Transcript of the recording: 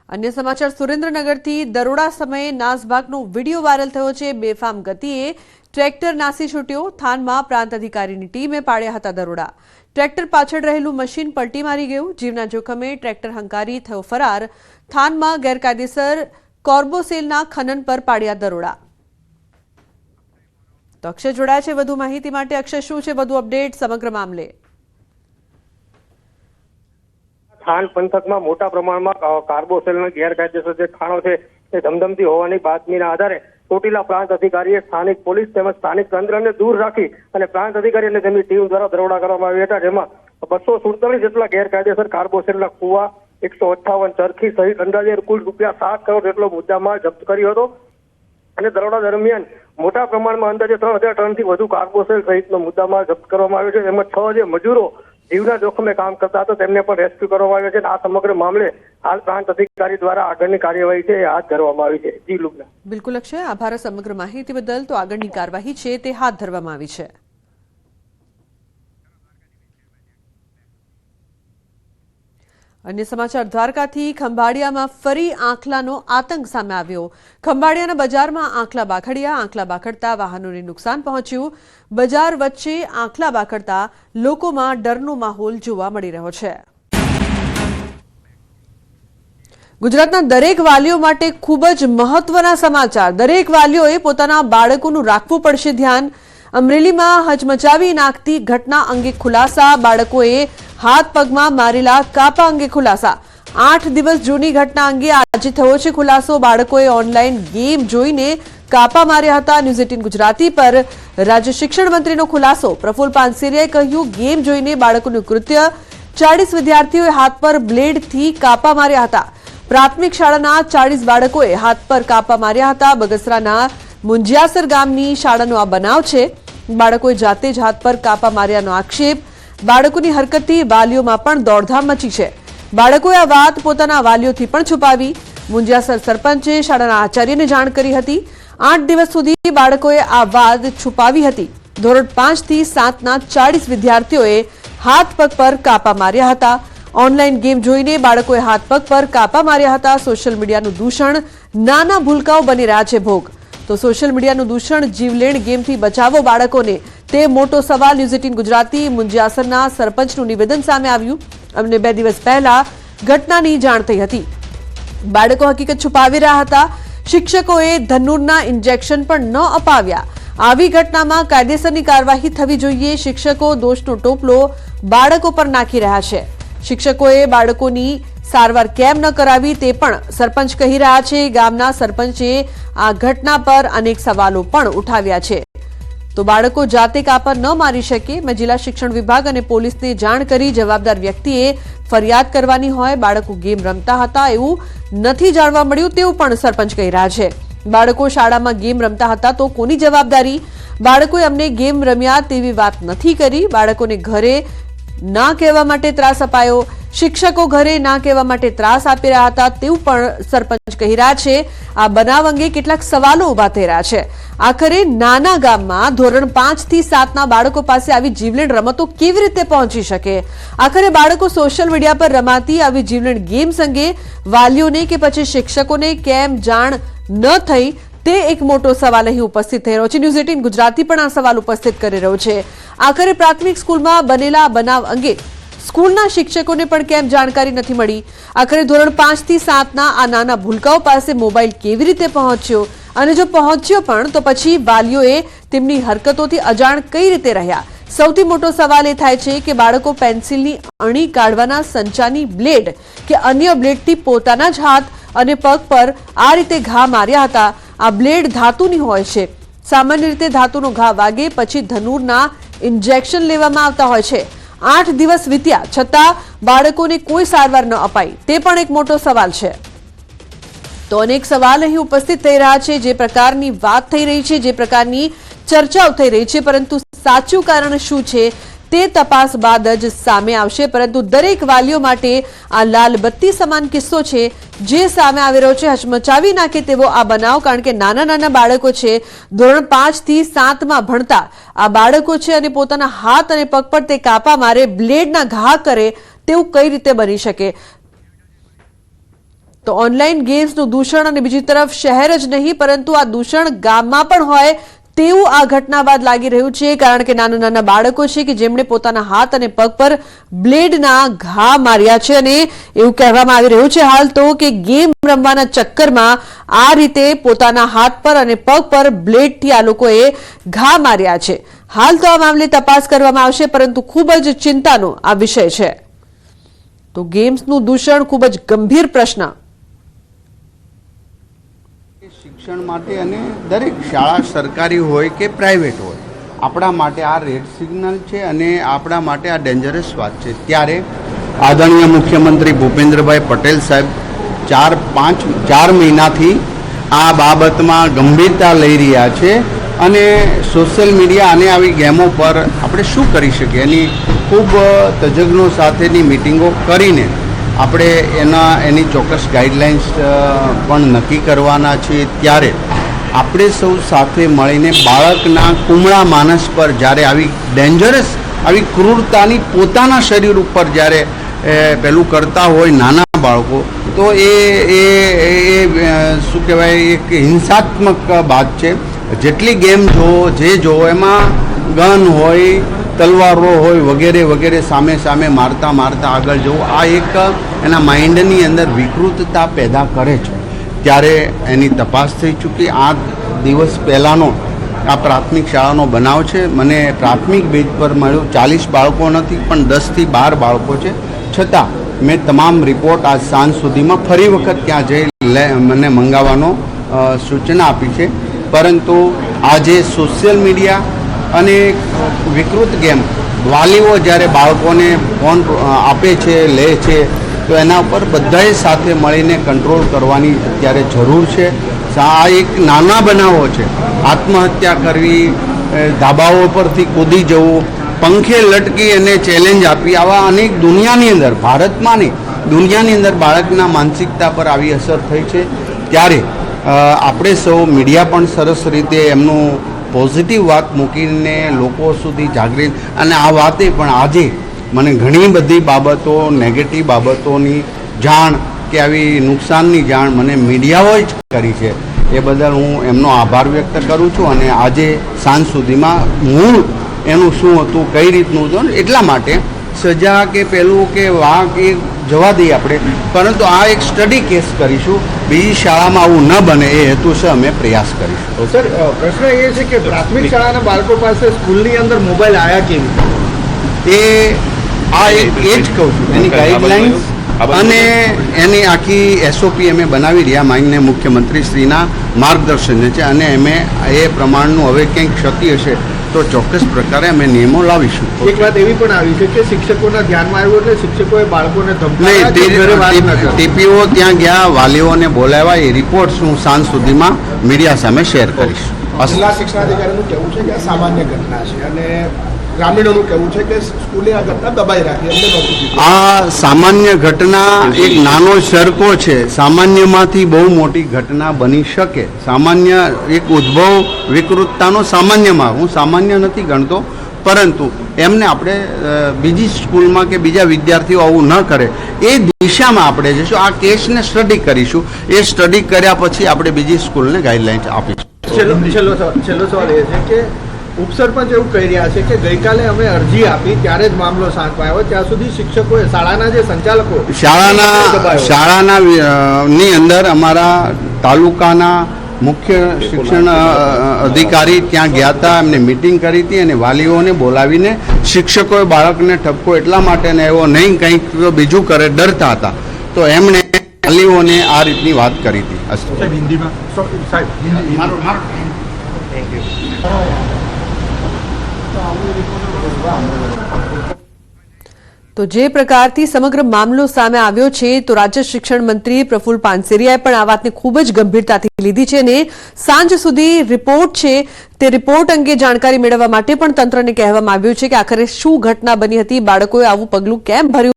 अन्य समाचार सुरेन्द्रनगरथी दरोड़ा समये नासभागनो वीडियो वायरल थयो छे। बेफाम गतिए ट्रेक्टर नासी छूट्यो। थानमा प्रांत अधिकारीनी टीमे पाड्या हता दरोड़ा। ट्रेक्टर पाछळ रहेલું मशीन पलटी मारी गયું। जीवना जोखमे ट्रेक्टर हंकारी थयो फरार। थानमा गैरकायदेसर कार्बोसेलना खनन पर पाड्या दरोड़ा। तो अक्षय जोड़ाया छे વધુ માહિતી માટે। અક્ષય, શું છે વધુ અપડેટ સમગ્ર મામલે? થાન પંથકમાં મોટા પ્રમાણમાં કાર્બોસેલનો ગેરકાયદેસર જે ખાણો છે તે ધમધમતી હોવાની બાતમીના આધારે ચોટીલા પ્રાંત અધિકારીએ સ્થાનિક પોલીસ તેમજ સ્થાનિક તંત્રને દૂર રાખી અને પ્રાંત અધિકારી અને તેમની ટીમ દ્વારા દરોડા કરવામાં આવ્યા હતા, જેમાં 247 જેટલા ગેરકાયદેસર કાર્બોસેલના કુવા, 158 ચરખી સહિત અંદાજે કુલ રૂપિયા 7 કરોડ જેટલો મુદ્દામાલ જપ્ત કર્યો હતો। અને દરોડા દરમિયાન મોટા પ્રમાણમાં અંદાજે 3000 ટનથી વધુ કાર્બોસેલ સહિતનો મુદ્દામાલ જપ્ત કરવામાં આવ્યો છે। એમાં 6 જે મજૂરો જીવના જોખમે કામ કરતા હતા તેમને પણ રેસ્ક્યુ કરવામાં આવ્યા છે। આ સમગ્ર મામલે હાલ પ્રાંત અધિકારી દ્વારા આગળની કાર્યવાહી છે હાથ ધરવામાં આવી છે। જી લુબના। બિલકુલ અક્ષય, આભાર સમગ્ર માહિતી બદલ। તો આગળની કાર્યવાહી છે તે હાથ ધરવામાં આવી છે। अन्य समाचार द्वारकाथी खंभाड़ियामां फरी आंखलानो आतंक सामे आव्यो। खंभाड़ियाना बजारमां आंखला बाखड्या। आंखला बाखडता वाहनोने नुकसान पहोंच्युं। बजार वच्चे आंखला बाखडता लोकोमां डरनो माहोल जोवा मळी रह्यो छे। गुजरातना दरेक वालीओ माटे खूब ज महत्वना समाचार। दरेक वालीओए पोताना बाळकोनुं राखवुं पड़शे ध्यान। अमरेलीमां हचमचावी नाखती घटना अंगे खुलासा। बाळकोए हाथ पगमां मारेला कापा अंगे खुलासा। 8 दिवस जूनी घटना अंगे आज थयो छे खुलासो। बाळकोए ऑनलाइन गेम जोईने कापा मार्या हता। न्यूज 18 गुजराती पर राज्य शिक्षण मंत्रीनो खुलासो। प्रफुल्ल पानसेरियाए કહ્યું, गेम जोईने बाळकोનું કૃત્ય। 40 વિદ્યાર્થીઓએ हाथ पर ब्लेडथी कापा मार्या हता। प्राथमिक शाळाना 40 बाळकोए हाथ पर कापा मार्या हता। बगसराना मुंजियासर गामनी शाळानो आ बनाव छे। बाळकोए जाते ज हाथ पर कापा मार्यानो आक्षेप। बाळकोनी हरकतथी वालीओमां पण दौड़धाम मची छे। बाळकोए आ वात पोताना वालीओथी पण छुपावी। मुंजियासर सरपंचे शाळाना आचार्यने जाण करी हती। 8 दिवस सुधी बाळकोए आ वात छुपावी हती। धोरण 5 થી 7 ના 40 વિદ્યાર્થીઓએ હાથ પગ પર કાપા માર્યા હતા। ઓનલાઈન ગેમ જોઈને બાળકોએ હાથ પગ પર કાપા માર્યા હતા। સોશિયલ મીડિયાનું દૂષણ નાના ભૂલકાઓ બની રહ્યા છે ભોગ। તો સોશિયલ મીડિયાનું દૂષણ જીવલેણ ગેમથી બચાવો બાળકોને, તે મોટો સવાલ। ન્યૂઝ 18 ગુજરાતી મુંજિયાસરના સરપંચનું નિવેદન સામે આવ્યું। અમને 2 દિવસ પહેલા ઘટનાની જાણ થઈ હતી। બાળકો હકીકત છુપાવી રહ્યા હતા। શિક્ષકોએ ધનુરના ઇન્જેક્શન પણ ન અપાવ્યા। આવી ઘટનામાં કાયદેસરની કાર્યવાહી થવી જોઈએ। શિક્ષકો દોષનો ટોપલો બાળકો પર નાખી રહ્યા છે। શિક્ષકોએ બાળકોની સારવાર કેમ ન કરાવી તે પણ સરપંચ કહી રહ્યા છે। ગામના સરપંચે આ ઘટના પર અનેક સવાલો પણ ઉઠાવ્યા છે। તો બાળકો જાતે કાપા ન મારી શકે। મેં જિલ્લા શિક્ષણ વિભાગ અને પોલીસને જાણ કરી। જવાબદાર વ્યક્તિએ ફરિયાદ કરવાની હોય। બાળકો ગેમ રમતા હતા એવું નથી જાણવા મળ્યું તેવું પણ સરપંચ કહી રહ્યા છે। બાળકો શાળામાં ગેમ રમતા હતા તો કોની જવાબદારી? બાળકોએ અમને ગેમ રમ્યા તેવી વાત નથી કરી। બાળકોને ઘરે ના કહેવા માટે ત્રાસ અપાયો। શિક્ષકો ઘરે ના કહેવા માટે ત્રાસ આપી રહ્યા હતા તેવું પણ સરપંચ કહી રહ્યા છે। આ બનાવ અંગે કેટલાક સવાલો ઉભા થઈ રહ્યા છે। આખરે નાના ગામમાં ધોરણ 5 થી 7 ના બાળકો પાસે આવી જીવલેણ રમતો કેવી રીતે પહોંચી શકે? આખરે બાળકો સોશિયલ મીડિયા પર રમાતી આવી જીવલેણ ગેમ્સ અંગે વાલીઓને કે પછી શિક્ષકોને કેમ જાણ ન થઈ તે એક મોટો સવાલ અહીં ઉપસ્થિત થઈ રહ્યો છે। ન્યૂઝ 18 ગુજરાતી પણ આ સવાલ ઉપસ્થિત કરી રહ્યો છે। આખરે પ્રાથમિક સ્કૂલમાં બનેલા બનાવ અંગે સ્કૂલના શિક્ષકોને પણ કેમ જાણકારી નથી મળી? આખરે ધોરણ 5 થી 7 ના આ નાના ભૂલકાઓ પાસે મોબાઈલ કેવી રીતે પહોંચ્યો? અને જો પહોંચ્યો પણ તો પછી વાલીઓએ તેમની હરકતોથી અજાણ કઈ રીતે રહ્યા? સૌથી મોટો સવાલ એ થાય છે કે બાળકો પેન્સિલની અણી કાઢવાના સંચાની બ્લેડ કે અન્ય બ્લેડથી પોતાના જ હાથ અને પગ પર આ રીતે ઘા માર્યા હતા। આ બ્લેડ ધાતુની હોય છે। સામાન્ય રીતે ધાતુનો ઘા વાગે પછી ધનુરના ઇન્જેક્શન લેવામાં આવતા હોય છે। 8 દિવસ વીત્યા છતાં બાળકોને કોઈ સારવાર ન અપાઈ તે પણ એક મોટો સવાલ છે। તો અનેક સવાલ અહીં ઉપસ્થિત થઈ રહ્યા છે। જે પ્રકારની વાત થઈ રહી છે, જે પ્રકારની ચર્ચાઓ થઈ રહી છે, પરંતુ સાચું કારણ શું છે તે તપાસ બાદ જ સામે આવશે। પરંતુ દરેક વાલીઓ માટે આ લાલ બત્તી સમાન કિસ્સો છે જે સામે આવી રહ્યો છે। હચમચાવી નાખે તેવો આ બનાવ, કારણ કે નાના નાના બાળકો છે, ધોરણ 5 થી 7 માં ભણતા આ બાળકો છે અને પોતાના હાથ અને પગ પર તે કાપા મારે, બ્લેડના ઘા કરે તેવું કઈ રીતે બની શકે? તો ઓનલાઈન ગેમ્સનું દૂષણ અને બીજી તરફ શહેર જ નહીં પરંતુ આ દૂષણ ગામમાં પણ હોય તેવું આ ઘટના બાદ લાગી રહ્યું છે, કારણ કે નાના નાના બાળકો છે કે જેમણે પોતાના હાથ અને પગ પર બ્લેડના ઘા માર્યા છે અને એવું કહેવામાં આવી રહ્યું છે હાલ તો કે ગેમ રમવાના ચક્કરમાં આ રીતે પોતાના હાથ પર અને પગ પર બ્લેડથી આ લોકોએ ઘા માર્યા છે. હાલ તો આ મામલે તપાસ કરવામાં આવશે, પરંતુ ખૂબ જ ચિંતાનો આ વિષય છે. તો ગેમ્સનું દૂષણ ખૂબ જ ગંભીર પ્રશ્ન. શિક્ષણ માટે અને દરેક શાળા સરકારી હોય કે પ્રાઇવેટ હોય આપણા માટે આ રેડ સિગ્નલ છે અને આપણા માટે આ ડેન્જરસ વાત છે. ત્યારે આદરણીય મુખ્યમંત્રી ભૂપેન્દ્રભાઈ પટેલ સાહેબ 4 મહિનાથી આ બાબતમાં ગંભીરતા લઈ રહ્યા છે અને સોશિયલ મીડિયા અને આવી ગેમો પર આપણે શું કરી શકીએ એની ખૂબ તજજ્ઞો સાથેની મિટિંગો કરીને આપણે એની ચોક્કસ ગાઈડલાઇન્સ પણ નક્કી કરવાના છે. ત્યારે આપણે સૌ સાથે મળીને બાળકના કુમળા માનસ પર જ્યારે આવી ડેન્જરસ આવી ક્રૂરતાની પોતાના શરીર ઉપર જ્યારે પેલું કરતા હોય નાના બાળકો તો એ શું કહેવાય એક હિંસાત્મક વાત છે. જેટલી ગેમ જોવો જે જોવો એમાં ગન હોય તલવારો હોય વગેરે વગેરે સામે સામે મારતા આગળ જવું આ એક એના માઇન્ડની અંદર વિકૃતતા પેદા કરે છે. ત્યારે એની તપાસ થઈ ચૂકી. 8 દિવસ પહેલાંનો આ પ્રાથમિક શાળાનો બનાવ છે. મને પ્રાથમિક બેઝ પર મળ્યું 40 બાળકો નથી પણ 10 થી 12 બાળકો છે. છતાં મેં તમામ રિપોર્ટ આજ સાંજ સુધીમાં ફરી વખત ત્યાં જઈ મને મંગાવવાનો સૂચના આપી છે. પરંતુ આજે સોશિયલ મીડિયા અને વિકૃત ગેમ વાલીઓ જ્યારે બાળકોને ફોન આપે છે લે છે તો એના ઉપર બધાએ સાથે મળીને કંટ્રોલ કરવાની અત્યારે જરૂર છે. આ એક નાના બનાવો છે. આત્મહત્યા કરવી, ધાબાઓ પરથી કૂદી જવું, પંખે લટકી અને ચેલેન્જ આપી, આવા અનેક દુનિયાની અંદર ભારતમાં નહીં દુનિયાની અંદર બાળકના માનસિકતા પર આવી અસર થઈ છે. ત્યારે આપણે સૌ મીડિયા પણ સરસ રીતે એમનું પોઝિટિવ વાત મૂકીને લોકો સુધી જાગૃત અને આ વાતે પણ આજે મને ઘણી બધી બાબતો નેગેટિવ બાબતોની જાણ કે આવી નુકસાનની જાણ મને મીડિયાઓએ જ કરી છે. એ બદલ હું એમનો આભાર વ્યક્ત કરું છું. અને આજે સાંજ સુધીમાં મૂળ એનું શું હતું કઈ રીતનું હતું એટલા માટે સજા કે પેલું કે વાંક એ જવા દઈએ આપણે, પરંતુ આ એક સ્ટડી કેસ કરીશું. બીજી શાળામાં આવું ન બને એ હેતુસર અમે પ્રયાસ કરીશું. સર, પ્રશ્ન એ છે કે પ્રાથમિક શાળાના બાળકો પાસે સ્કૂલની અંદર મોબાઈલ આવ્યા કેવી? એ જ કહું છું એની ગાઈડલાઇન્સ અને એની આખી એસઓપી અમે બનાવી રહ્યા માનનીય મુખ્યમંત્રી શ્રીના માર્ગદર્શન છે અને અમે એ પ્રમાણનું હવે કંઈક ક્ષતિ હશે તો ચોક્કસ પ્રકારે અમે નિયમો લાવીશું. એક વાત એવી પણ આવી છે કે શિક્ષકોના ધ્યાનમાં આવ્યું એટલે શિક્ષકોએ બાળકોને નહીં, ટીપીઓ ત્યાં ગયા, વાલીઓને બોલાવ્યા. એ રિપોર્ટ્સ હું સાંજ સુધીમાં મીડિયા સામે શેર કરીશ. જિલ્લા શિક્ષણાધિકારીનું કહેવું છે કે આ સામાન્ય ઘટના છે અને ગ્રામીણોનું કહેવું છે કે સ્કૂલે આ ઘટના દબાઈ રાખી અમને નહોતું કીધું. આ સામાન્ય ઘટના એક નાનો સરકો છે. સામાન્યમાંથી બહુ મોટી ઘટના બની શકે. સામાન્ય એક ઉદ્ભવ વિકૃતતાનો સામાન્યમાં હું સામાન્ય નથી ગણતો, પરંતુ એમને આપણે બીજી સ્કૂલમાં કે બીજા વિદ્યાર્થીઓ આવું ન કરે એ દિશામાં આપણે જઈશું. આ કેસને સ્ટડી કરીશું. એ સ્ટડી કર્યા પછી આપણે બીજી સ્કૂલને ગાઈડલાઇન્સ આપીશું. છેલ્લો સવાલ એ છે કે ઉપસરપંચ એવું કહી રહ્યા છે કે ગઈકાલે અમે અરજી આપી ત્યારે જ મામલો શાંત આવ્યો, ત્યાં સુધી શિક્ષકોએ શાળાના જે સંચાલકો શાળાના ની અંદર અમારા તાલુકાના મુખ્ય શિક્ષણ અધિકારી ત્યાં ગયા હતા. એમને મિટિંગ કરી હતી અને વાલીઓને બોલાવીને શિક્ષકોએ બાળકને ઠપકો એટલા માટે ને એવો નહીં કંઈક બીજું કરે ડરતા હતા તો એમણે વાલીઓને આ રીતની વાત કરી હતી. તો જે પ્રકારથી સમગ્ર મામલો સામે આવ્યો છે તો રાજ્ય શિક્ષણ મંત્રી પ્રફુલ્લ પાનસેરિયાએ પણ આ વાતને ખૂબ જ ગંભીરતાથી લીધી છે અને સાંજ સુધી રિપોર્ટ છે તે રિપોર્ટ અંગે જાણકારી મેળવવા માટે પણ તંત્રને કહેવામાં આવ્યું છે કે આખરે શું ઘટના બની હતી, બાળકોએ આવું પગલું કેમ ભર્યું.